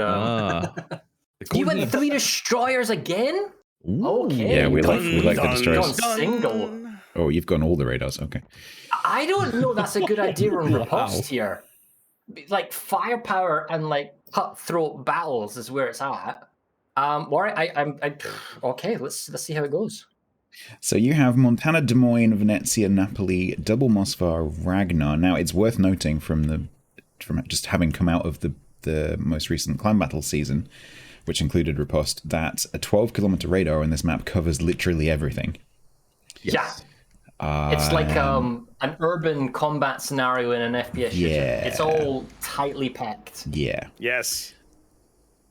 you went 3 destroyers again? Ooh. Okay. Yeah, we like the destroyers. Single. Oh, you've gone all the radars. Okay. I don't know. That's a good idea on Riposte here. Like firepower and like cutthroat battles is where it's at. All right. Okay. Let's see how it goes. So you have Montana, Des Moines, Venezia, Napoli, Double Mosvar, Ragnar. Now it's worth noting from just having come out of the most recent clan battle season, which included Riposte, that a 12-kilometer radar on this map covers literally everything. Yes. Yeah. It's like an urban combat scenario in an FPS shooter. It's all tightly packed. Yeah. Yes.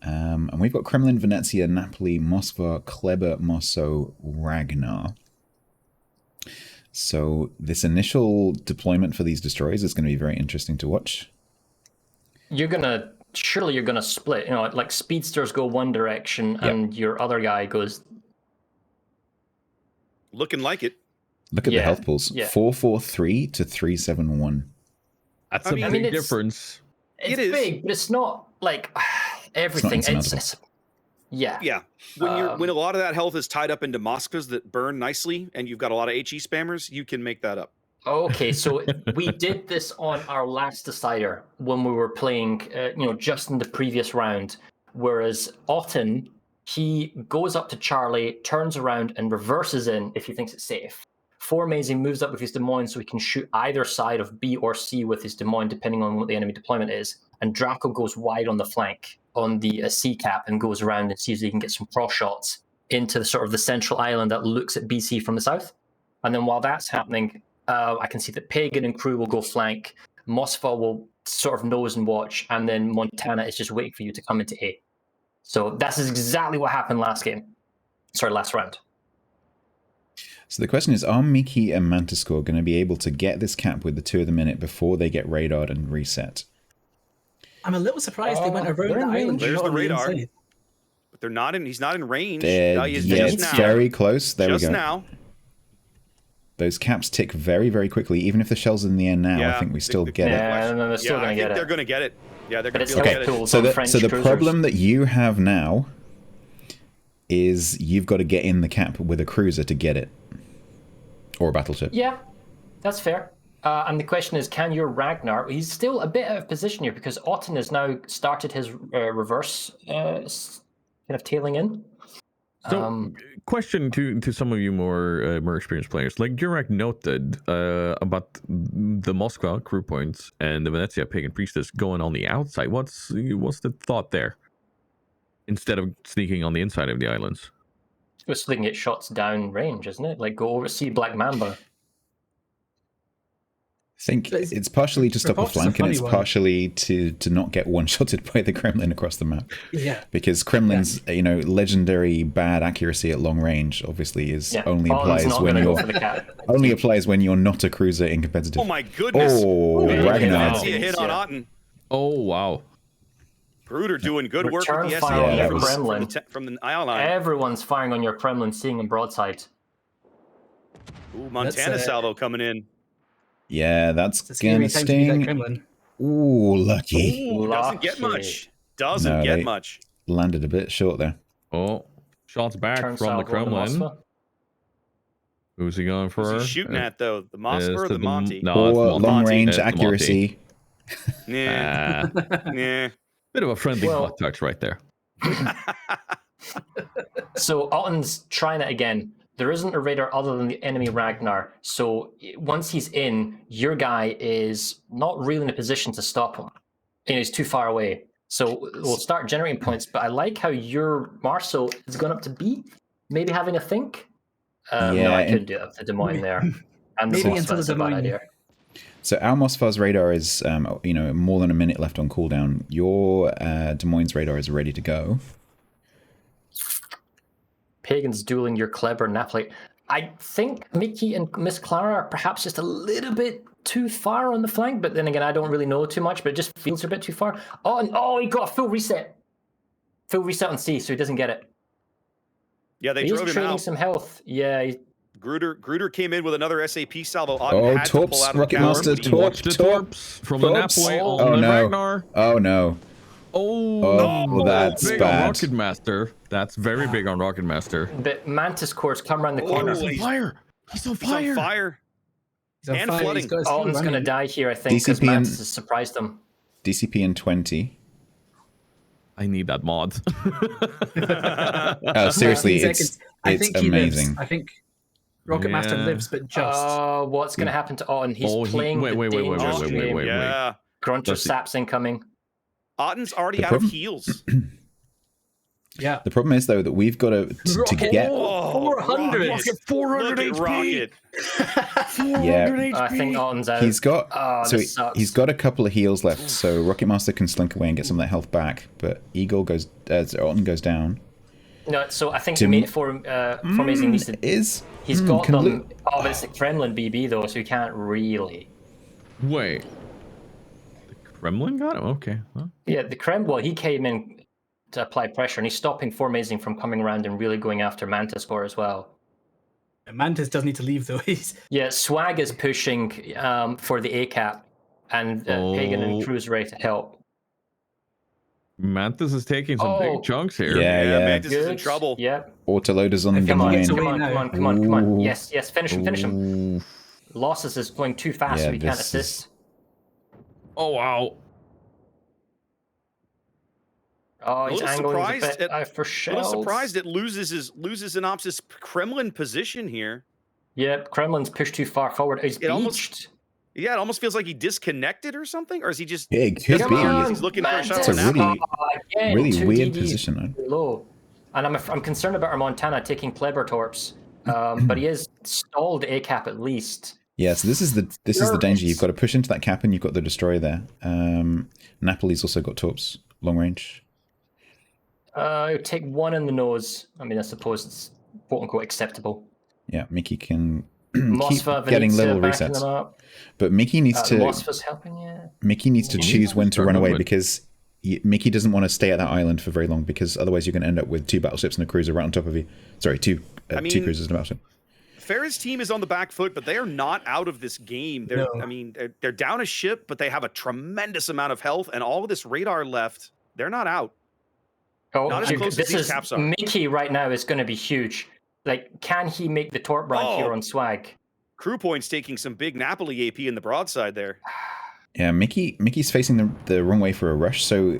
And we've got Kremlin, Venezia, Napoli, Moskva, Kleber, Mosso, Ragnar. So this initial deployment for these destroyers is going to be very interesting to watch. Surely you're gonna split. You know, like speedsters go one direction and your other guy goes. Looking like it. Look at the health pools. Yeah. 443 to 371. That's I a mean, big difference. It's It is. big, but it's not like everything. insurmountable. Yeah. When a lot of that health is tied up into Moskvas that burn nicely, and you've got a lot of HE spammers, you can make that up. Okay, so we did this on our last decider when we were playing, just in the previous round. Whereas Otten, he goes up to Charlie, turns around, and reverses in if he thinks it's safe. Formase moves up with his Des Moines so he can shoot either side of B or C with his Des Moines, depending on what the enemy deployment is. And Draco goes wide on the flank on the C cap and goes around and sees if he can get some cross shots into the sort of the central island that looks at BC from the south. And then while that's happening, I can see that Pagan and crew will go flank. Moskva will sort of nose and watch, and then Montana is just waiting for you to come into A. So that's exactly what happened last round. So the question is, are Miki and Mantiscore going to be able to get this cap with the 2 of them in it before they get radared and reset? I'm a little surprised they went around the island. There's shot the on radar. inside. But they're not in. He's not in range. It's very close. There just we go. now. Those caps tick very, very quickly. Even if the shell's in the air now, I think we still get it. Yeah, no, they're still going to get it. They're going to get it. Yeah, they're going to Okay, get cool. it. So the French problem that you have now is you've got to get in the cap with a cruiser to get it. Or a battleship. Yeah, that's fair. And the question is, can your Ragnar... He's still a bit out of position here because Otten has now started his reverse kind of tailing in. So, question to some of you more experienced players. Like Jurek noted about the Moskva crew points and the Venezia Pagan Priestess going on the outside. What's the thought there? Instead of sneaking on the inside of the islands? It's so they can get shots down range, isn't it? Like go over, see Black Mamba. I think it's partially to stop a flank, and it's partially to not get one-shotted by the Kremlin across the map. Yeah. Because Kremlin's legendary bad accuracy at long range obviously only applies when you're not a cruiser in competitive. Oh my goodness! Oh, Ragnar! See a hit on Otten. Oh wow! Bruder doing good work Return with the fire on your SE Kremlin. from the Isle line. Everyone's firing on your Kremlin, seeing them broadside. Ooh, Montana salvo coming in. Yeah, that's gonna sting. Ooh, lucky. Ooh, doesn't get much. Doesn't get much. Landed a bit short there. Oh, shots back from the Kremlin. Who's he going for? Who's he shooting at though? The Moskva or the Monty? No, or long range accuracy. Yeah. Yeah. Bit of a friendly hot touch right there. So Otten's trying it again. There isn't a radar other than the enemy Ragnar. So once he's in, your guy is not really in a position to stop him. He's too far away. So we'll start generating points. But I like how your Marceau has gone up to B, maybe having a think. No, I couldn't do it up to Des Moines there. And maybe until the Des Moines. idea. So our Moskva's radar is, more than a minute left on cooldown. Your Des Moines radar is ready to go. Pagan's dueling your clever Napoli. I think Mickey and Miss Clara are perhaps just a little bit too far on the flank, but then again, I don't really know too much, but it just feels a bit too far. He got a full reset. Full reset on C, so he doesn't get it. Yeah, they He's drove him trading out. some health. Yeah. Gruder came in with another SAP salvo. Torps, Rocket Master, Torps from the Napoli on the Ragnar. Oh no. Oh, that's big bad. On Rocket Master. That's very big on Rocket Master. The Mantis cores come around the corner. He's on fire. He's on fire. He's on fire. He's on and fire. flooding. Alton's going to die here, I think, because Mantis has surprised him. DCP in 20. I need that mod. Seriously, it's amazing. I think Rocket Master lives, but just. What's going to happen to Alton? He's playing wait. Grunter Saps incoming. Otten's already out of heals. Yeah. The problem is though that we've got to get. Oh, 400. Rocket, 400 look at HP. Rocket. Yeah, I think Alton's out. he's got this sucks. he's got a couple of heals left, so Rocket Master can slink away and get some of that health back. But Eagle goes, Alton goes down. No, so I think Formazing needs to. He's got can them. Oh, but it's the Kremlin BB though, so he can't really. Wait. The Kremlin got him? Okay. Huh? Yeah, the Kremlin. Well, he came in to apply pressure, and he's stopping Formazing from coming around and really going after Mantis Core as well. Mantis does need to leave though. Yeah, Swag is pushing for the A cap, and Pagan and Cruz are ready to help. Mantis is taking some big chunks here. Yeah. Mantis is in trouble. Yeah. Autoloaders on the Come on, mine. come on. Yes, finish him. Losses is going too fast, so he can't assist. Oh, wow. Oh, he's angling a bit for shells. A little surprised it loses Synopsis Kremlin position here. Yep, Kremlin's pushed too far forward. He's beached. It almost feels like he disconnected or something, or is he just? Yeah, it could be. He's looking for a shot. It's a really weird DDs position. Low. And I'm concerned about our Montana taking Kleber Torps, but he is stalled A cap at least. Yeah, so this is the danger. You've got to push into that cap, and you've got the destroyer there. Napoli's also got Torps long range. Take one in the nose. I mean, I suppose it's quote unquote acceptable. Yeah, Mickey can Mosfa, keep getting little backing resets. them up. But Mickey needs to. Mosfa's helping you. Mickey needs to choose when to run away because Mickey doesn't want to stay at that island for very long because otherwise you're going to end up with 2 battleships and a cruiser right on top of you. Sorry, two cruisers and a battleship. Farah's team is on the back foot, but they are not out of this game. They're down a ship, but they have a tremendous amount of health and all of this radar left. They're not out. Oh, not as close as these caps are. Mickey right now is going to be huge. Like, can he make the torp run here on Swag? Crew Point's taking some big Napoli AP in the broadside there. Yeah, Mickey's facing the wrong way for a rush, so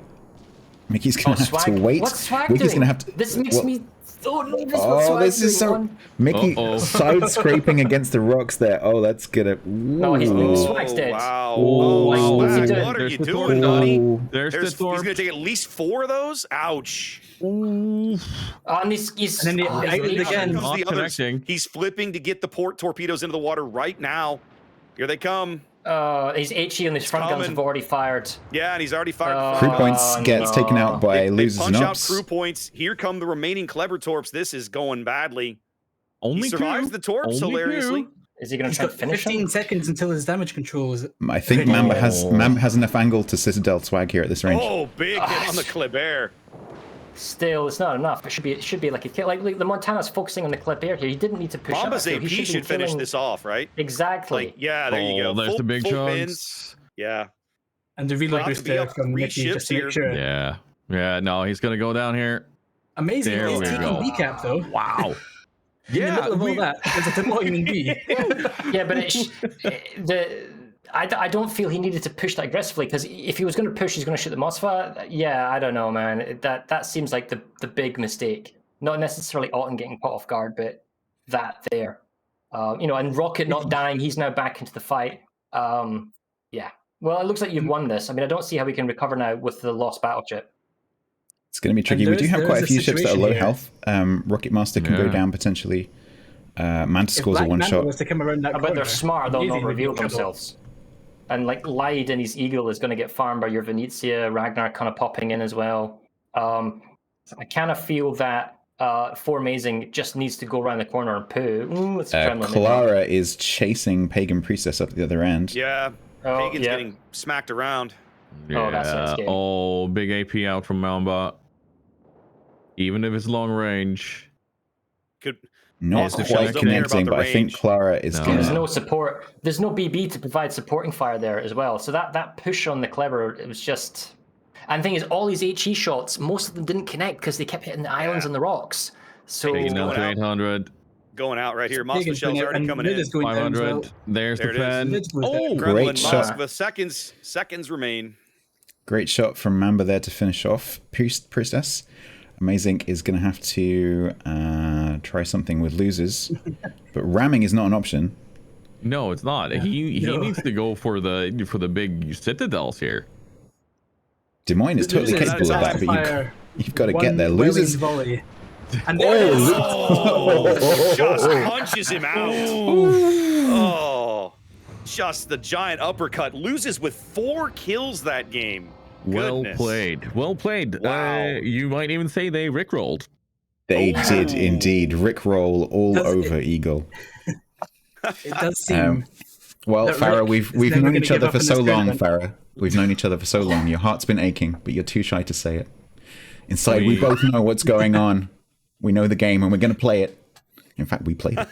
Mickey's going to have to wait. What's Swag Mickey's doing? going to have to. This makes me so nervous. Oh, this is so. Mickey side scraping against the rocks there. Oh, that's gonna. No, Swag's dead. Wow. What's he doing? What are you doing, Donnie? There's the He's torp. going to take at least 4 of those. Ouch. And he's connecting. He's flipping to get the port torpedoes into the water right now. Here they come. He's HE and his front guns have already fired. Yeah, and he's already fired. Crew points gets taken out by losers punch and out ops. crew points. Here come the remaining Kleber torps. This is going badly. Only he survives the torps hilariously. Is he going to try to finish 15 him? seconds until his damage control is. I think Mamba has enough angle to Citadel Swag here at this range. Oh, big hit on the Kleber. Still, it's not enough. It should be like a kill. Like the Montana's focusing on the clip air here. He didn't need to push Mamba's up. AP should finish this off, right? Exactly. Like, yeah, there you go. There's the big full chunks. bins. Yeah. And the reload boost there from Mickey just to make sure. Yeah. Yeah, no, he's going to go down here. Amazing. There He's we taking go. B cap though. Wow. In the middle of all that, there's a deployment B. Yeah, but I don't feel he needed to push that aggressively because if he was going to push, he's going to shoot the Mosfa. Yeah, I don't know, man. That seems like the big mistake. Not necessarily Alton getting caught off guard, but that there. And Rocket not dying. He's now back into the fight. Yeah. Well, it looks like you've won this. I mean, I don't see how we can recover now with the lost battleship. It's going to be tricky. We do have quite a few ships that are low health. Rocket Master can go down potentially. Mantis scores a one shot. But they're smart. They'll not reveal themselves. And like Lyde and his Eagle is going to get farmed by your Venezia. Ragnar kind of popping in as well. I kind of feel that Formazing just needs to go around the corner and poo. Clara is chasing Pagan Priestess up the other end. Yeah. Pagan's getting smacked around. Yeah. Oh, that's scary. Oh, big AP out from Mamba. Even if it's long range. Not quite connecting, but I think Clara is going to... There's no support. There's no BB to provide supporting fire there as well. So that push on the Kleber, it was just... And the thing is, all these HE shots, most of them didn't connect because they kept hitting the islands and the rocks. So... Pagan down to 800. Going out right here. Moskva shell's already coming in. 500. There's the pen. Oh, great shot. Moskva, seconds remain. Great shot from Mamba there to finish off Priestess. Amazing is going to have to try something with losers, but ramming is not an option. No, it's not. He needs to go for the big citadels here. Des Moines is totally capable of that, but You've got to One get there. Losers. volley. And Just punches him out. Oh, just the giant uppercut. Loses with 4 kills that game. Well Goodness. played. Well played. Wow. You might even say they rickrolled. They did indeed rickroll all over Eagle. It does seem. Well, Farah, we've known each other for so long, tournament. Farah. We've known each other for so long. Your heart's been aching, but you're too shy to say it. Inside, we both know what's going on. We know the game, and we're going to play it. In fact, we played it.